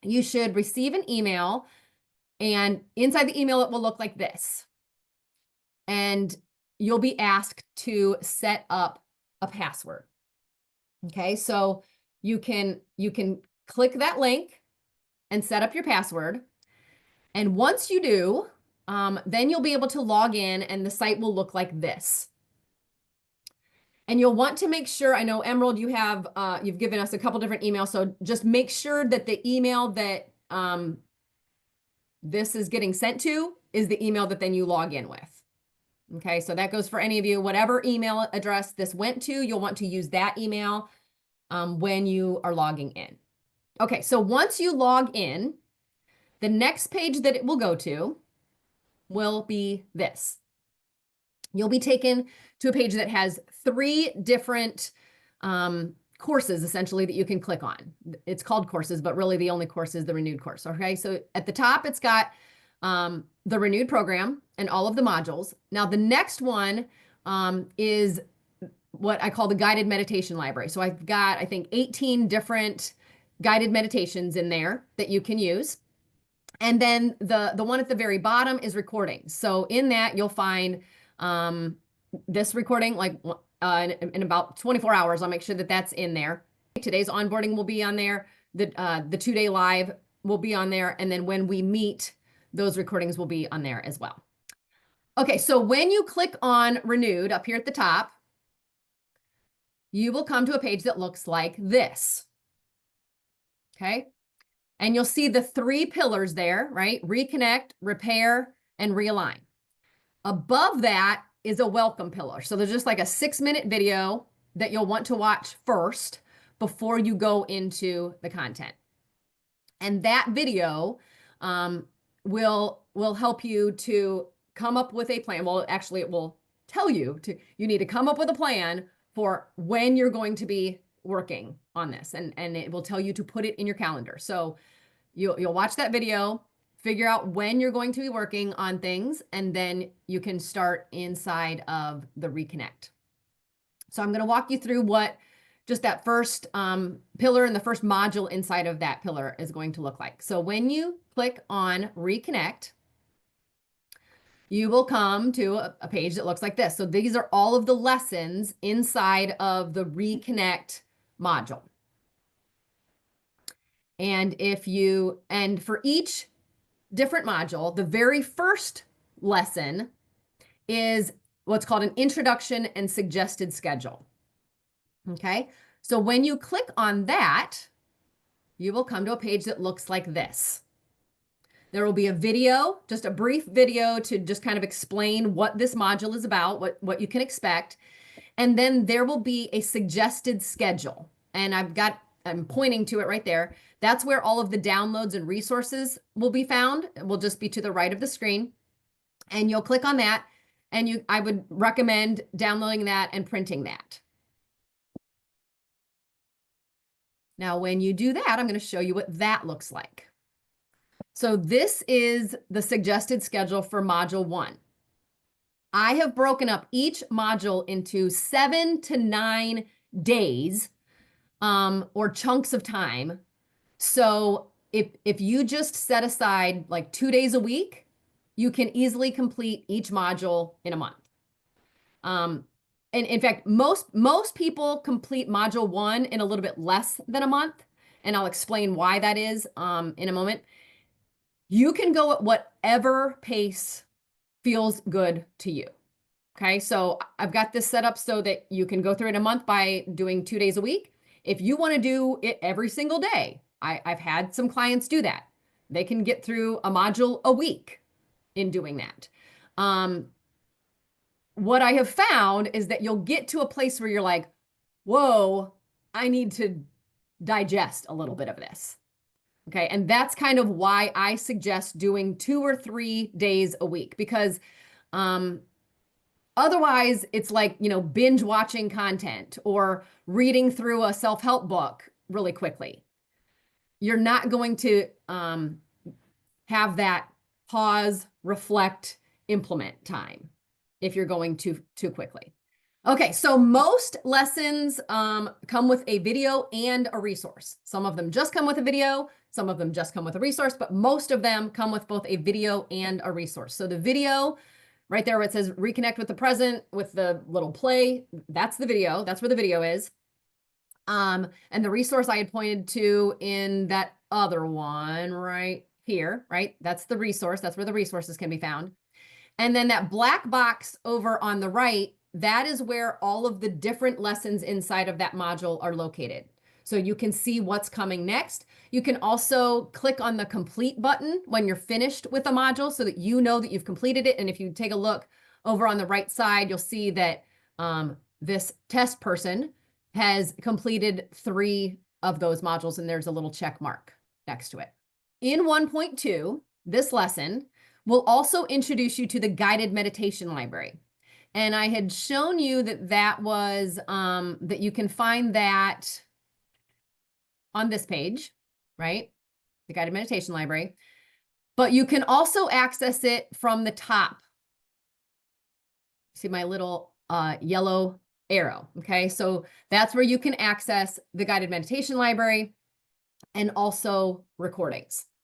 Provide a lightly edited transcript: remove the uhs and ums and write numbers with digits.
you should receive an email, and inside the email, it will look like this. And you'll be asked to set up a password. Okay, so you can click that link and set up your password. And once you do, then you'll be able to log in and the site will look like this. And you'll want to make sure, I know Emerald, you've given us a couple different emails. So just make sure that the email that this is getting sent to is the email that then you log in with. Okay, so that goes for any of you, whatever email address this went to, you'll want to use that email when you are logging in. Okay, so once you log in, the next page that it will go to will be this. You'll be taken to a page that has 3 different courses, essentially, that you can click on. It's called courses, but really the only course is the renewed course. Okay, so at the top, it's got the renewed program and all of the modules. Now, the next one is what I call the guided meditation library. So I've got, I think, 18 different guided meditations in there that you can use. And then the one at the very bottom is recordings. So in that, you'll find this recording like in about 24 hours. I'll make sure that that's in there. Today's onboarding will be on there. The 2-day live will be on there. And then when we meet, those recordings will be on there as well. Okay, so when you click on renewed up here at the top, you will come to a page that looks like this. Okay, and you'll see the 3 pillars there, right? Reconnect, repair, and realign. Above that is a welcome pillar. So there's just like a 6-minute video that you'll want to watch first before you go into the content. And that video will help you to come up with a plan. Well, actually, it will tell you you need to come up with a plan for when you're going to be working on this, and it will tell you to put it in your calendar. So you'll watch that video, figure out when you're going to be working on things, and then you can start inside of the Reconnect. So I'm going to walk you through what just that first pillar and the first module inside of that pillar is going to look like. So when you click on Reconnect, you will come to a page that looks like this. So these are all of the lessons inside of the Reconnect module. And for each different module, the very first lesson is what's called an introduction and suggested schedule. Okay, so when you click on that, you will come to a page that looks like this. There will be a video, just a brief video to just kind of explain what this module is about, what you can expect. And then there will be a suggested schedule. And I'm pointing to it right there. That's where all of the downloads and resources will be found. It will just be to the right of the screen. And you'll click on that. And I would recommend downloading that and printing that. Now, when you do that, I'm going to show you what that looks like. So this is the suggested schedule for module 1. I have broken up each module into 7 to 9 days or chunks of time. So if you just set aside like 2 days a week, you can easily complete each module in a month. And in fact, most people complete module 1 in a little bit less than a month. And I'll explain why that is in a moment. You can go at whatever pace feels good to you. Okay, so I've got this set up so that you can go through it a month by doing 2 days a week. If you want to do it every single day, I've had some clients do that. They can get through a module a week in doing that. What I have found is that you'll get to a place where you're like, whoa, I need to digest a little bit of this. Okay, and that's kind of why I suggest doing 2 or 3 days a week, because otherwise it's like, binge watching content or reading through a self-help book really quickly. You're not going to have that pause, reflect, implement time if you're going too quickly. Okay, so most lessons come with a video and a resource. Some of them just come with a video. Some of them just come with a resource, but most of them come with both a video and a resource. So the video right there where it says reconnect with the present with the little play, that's the video. That's where the video is. And the resource I had pointed to in that other one right here, right? That's the resource. That's where the resources can be found. And then that black box over on the right, that is where all of the different lessons inside of that module are located. So you can see what's coming next. You can also click on the complete button when you're finished with a module so that you know that you've completed it. And if you take a look over on the right side, you'll see that this test person has completed 3 of those modules, and there's a little check mark next to it. In 1.2, this lesson will also introduce you to the guided meditation library. And I had shown you that that was, that you can find that on this page, right? The guided meditation library. But you can also access it from the top. See my little yellow arrow, okay? So that's where you can access the guided meditation library and also recordings.